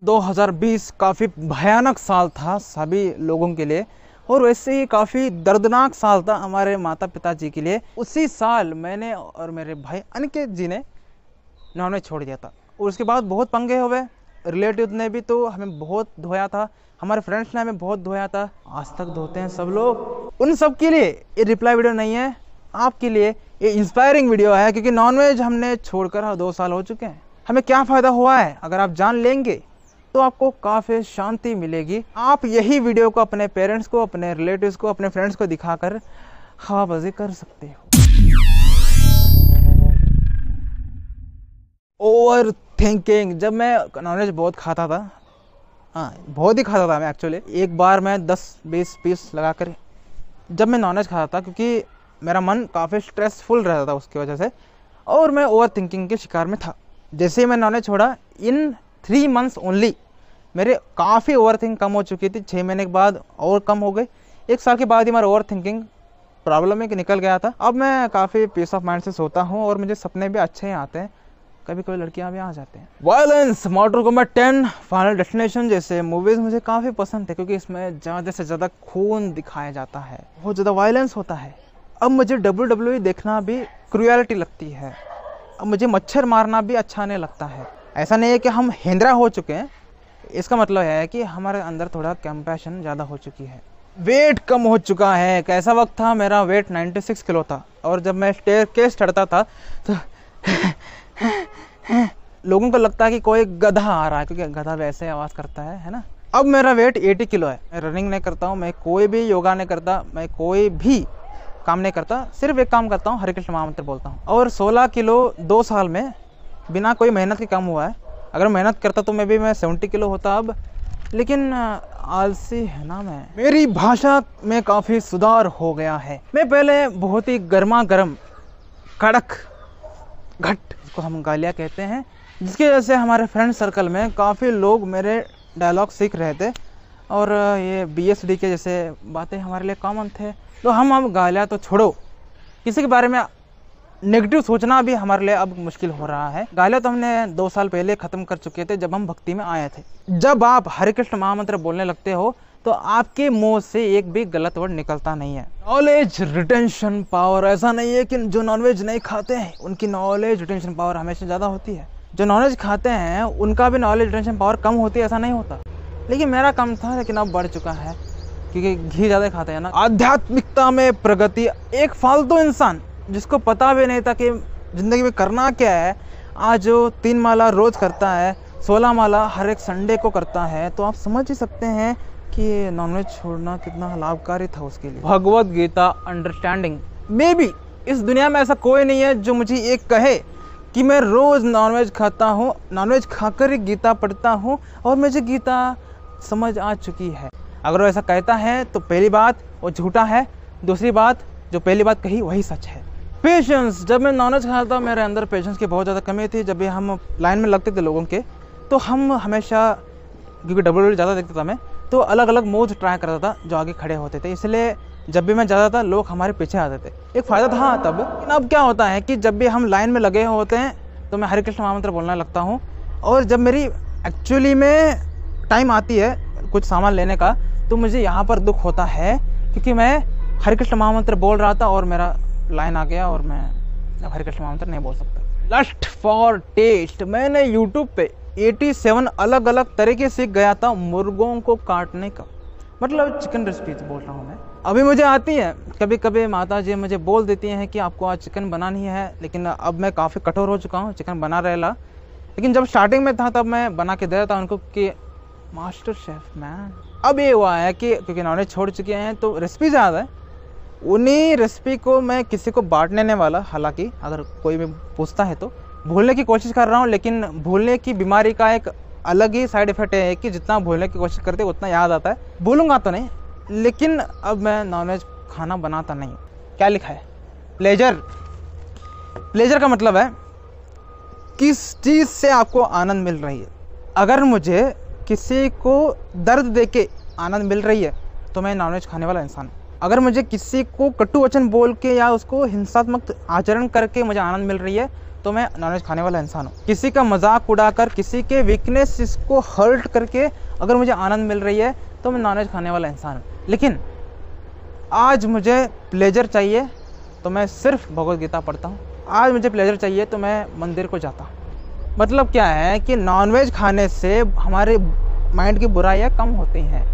2020 काफ़ी भयानक साल था सभी लोगों के लिए, और वैसे ही काफ़ी दर्दनाक साल था हमारे माता पिता जी के लिए। उसी साल मैंने और मेरे भाई अनिकेत जी ने नॉनवेज छोड़ दिया था, और उसके बाद बहुत पंगे हुए। रिलेटिव ने भी तो हमें बहुत धोया था, हमारे फ्रेंड्स ने हमें बहुत धोया था, आज तक धोते हैं सब लोग। उन सब के लिए ये रिप्लाई वीडियो नहीं है, आपके लिए ये इंस्पायरिंग वीडियो है, क्योंकि नॉनवेज हमने छोड़कर 2 साल हो चुके हैं। हमें क्या फ़ायदा हुआ है, अगर आप जान लेंगे तो आपको काफ़ी शांति मिलेगी। आप यही वीडियो को अपने पेरेंट्स को, अपने रिलेटिव्स को, अपने फ्रेंड्स को दिखाकर हवाबाजी कर सकते हो। Over thinking. जब मैं नॉनवेज बहुत खाता था, बहुत ही खाता था मैं एक्चुअली, एक बार मैं 10-20 पीस लगा कर जब मैं नॉनवेज खाता था, क्योंकि मेरा मन काफ़ी स्ट्रेसफुल रहता था उसकी वजह से, और मैं ओवर थिंकिंग के शिकार में था। जैसे ही मैं नॉनवेज छोड़ा, इन 3 मंथ्स ओनली मेरे काफ़ी ओवर थिंक कम हो चुकी थी। 6 महीने के बाद और कम हो गई, 1 साल के बाद ही मेरा ओवर थिंकिंग प्रॉब्लम में निकल गया था। अब मैं काफ़ी पीस ऑफ माइंड से सोता हूँ, और मुझे सपने भी अच्छे ही आते हैं, कभी कभी लड़कियाँ भी आ जाते हैं। वायलेंस, मॉर्टल कॉम्बैट 10, फाइनल डेस्टिनेशन जैसे मूवीज़ मुझे काफ़ी पसंद है, क्योंकि इसमें ज़्यादा से ज़्यादा खून दिखाया जाता है, बहुत ज़्यादा वायलेंस होता है। अब मुझे WWE देखना भी क्रूएलिटी लगती है, अब मुझे मच्छर मारना भी अच्छा नहीं लगता है। ऐसा नहीं है कि हम हिंद्रा हो चुके हैं, इसका मतलब है कि हमारे अंदर थोड़ा कंपैशन ज़्यादा हो चुकी है। वेट कम हो चुका है। कैसा वक्त था, मेरा वेट 96 किलो था, और जब मैं स्टेयरकेस चढ़ता था तो लोगों को लगता है कि कोई गधा आ रहा है, क्योंकि गधा वैसे आवाज़ करता है ना। अब मेरा वेट 80 किलो है। मैं रनिंग नहीं करता हूँ, मैं कोई भी योगा नहीं करता, मैं कोई भी काम नहीं करता, सिर्फ एक काम करता हूँ, हरे कृष्ण महामंत्र बोलता हूँ। और 16 किलो 2 साल में बिना कोई मेहनत के कम हुआ है। अगर मेहनत करता तो मैं 70 किलो होता अब, लेकिन आलसी है ना मैं। मेरी भाषा में काफ़ी सुधार हो गया है। मैं पहले बहुत ही गर्मा गर्म, कड़क, घट, जिसको हम गालियाँ कहते हैं, जिसकी वजह से हमारे फ्रेंड सर्कल में काफ़ी लोग मेरे डायलॉग सीख रहे थे, और ये BSD के जैसे बातें हमारे लिए कॉमन थे। तो हम अब गालियाँ तो छोड़ो, किसी के बारे में नेगेटिव सोचना भी हमारे लिए अब मुश्किल हो रहा है। गालियाँ तो हमने 2 साल पहले ख़त्म कर चुके थे, जब हम भक्ति में आए थे। जब आप हरे कृष्ण महामंत्र बोलने लगते हो तो आपके मुंह से एक भी गलत वर्ड निकलता नहीं है। Knowledge retention power. ऐसा नहीं है कि जो नॉनवेज नहीं खाते हैं उनकी नॉलेज रिटेंशन पावर हमेशा ज़्यादा होती है, जो नॉनवेज खाते हैं उनका भी नॉलेज रिटेंशन पावर कम होती है, ऐसा नहीं होता। लेकिन मेरा कम था, लेकिन अब बढ़ चुका है, क्योंकि घी ज़्यादा खाते हैं ना। आध्यात्मिकता में प्रगति। एक फालतू इंसान जिसको पता भी नहीं था कि ज़िंदगी में करना क्या है, आज जो 3 माला रोज़ करता है, 16 माला हर एक संडे को करता है, तो आप समझ ही सकते हैं कि नॉनवेज छोड़ना कितना लाभकारी था उसके लिए। Bhagavad Gita understanding. May be इस दुनिया में ऐसा कोई नहीं है जो मुझे एक कहे कि मैं रोज़ नॉनवेज खाता हूँ, नॉनवेज खाकर ही गीता पढ़ता हूँ और मुझे गीता समझ आ चुकी है। अगर वो ऐसा कहता है तो पहली बात वो झूठा है, दूसरी बात जो पहली बात कही वही सच है। पेशेंस। जब मैं नॉनवेज खाता था मेरे अंदर पेशेंस की बहुत ज़्यादा कमी थी। जब भी हम लाइन में लगते थे लोगों के, तो हम हमेशा, क्योंकि WWE ज़्यादा देखता था मैं, तो अलग अलग मूव्स ट्राई करता था जो आगे खड़े होते थे, इसलिए जब भी मैं जाता था लोग हमारे पीछे आते थे। एक फ़ायदा था तब। लेकिन अब क्या होता है कि जब भी हम लाइन में लगे होते हैं तो मैं हरे कृष्ण महामंत्र बोलने लगता हूँ, और जब मेरी एक्चुअली में टाइम आती है कुछ सामान लेने का, तो मुझे यहाँ पर दुख होता है, क्योंकि मैं हरे कृष्ण महामंत्र बोल रहा था और मेरा लाइन आ गया और मैं हरे कृष्ण महामंत्र नहीं बोल सकता। Lust for taste. मैंने यूट्यूब पे 87 अलग अलग तरीके सीख गया था मुर्गों को काटने का, मतलब चिकन रेसिपी बोल रहा हूँ मैं। अभी मुझे आती है, कभी कभी माता जी मुझे बोल देती हैं कि आपको आज चिकन बनानी है, लेकिन अब मैं काफ़ी कठोर हो चुका हूँ, चिकन बना रहेला। लेकिन जब स्टार्टिंग में था तब मैं बना के दे रहा था उनको कि मास्टर शेफ मैन। अब ये हुआ है कि क्योंकि नॉनवेज छोड़ चुके हैं तो रेसिपी ज़्यादा है, उन्हीं रेसिपी को मैं किसी को बांटने नहीं वाला। हालांकि अगर कोई भी पूछता है तो भूलने की कोशिश कर रहा हूँ, लेकिन भूलने की बीमारी का एक अलग ही साइड इफेक्ट है कि जितना भूलने की कोशिश करते उतना याद आता है। भूलूंगा तो नहीं, लेकिन अब मैं नॉनवेज खाना बनाता नहीं। क्या लिखा है? प्लेजर। प्लेजर का मतलब है किस चीज़ से आपको आनंद मिल रही है। अगर मुझे किसी को दर्द देके आनंद मिल रही है तो मैं नॉनवेज खाने वाला इंसान हूँ। अगर मुझे किसी को कटु वचन बोल के या उसको हिंसात्मक आचरण करके मुझे आनंद मिल रही है तो मैं नॉनवेज खाने वाला इंसान हूँ। किसी का मजाक उड़ाकर, किसी के वीकनेस को हर्ट करके अगर मुझे आनंद मिल रही है तो मैं नॉनवेज खाने वाला इंसान हूँ। लेकिन आज मुझे प्लेजर चाहिए तो मैं सिर्फ भगवद गीता पढ़ता हूँ। आज मुझे प्लेजर चाहिए तो मैं मंदिर को जाता हूँ। मतलब क्या है कि नॉनवेज खाने से हमारे माइंड की बुराइयाँ कम होती हैं।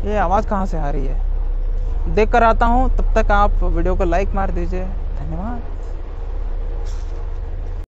ये आवाज़ कहाँ से आ रही है? देख कर आता हूँ, तब तक आप वीडियो को लाइक मार दीजिए। धन्यवाद।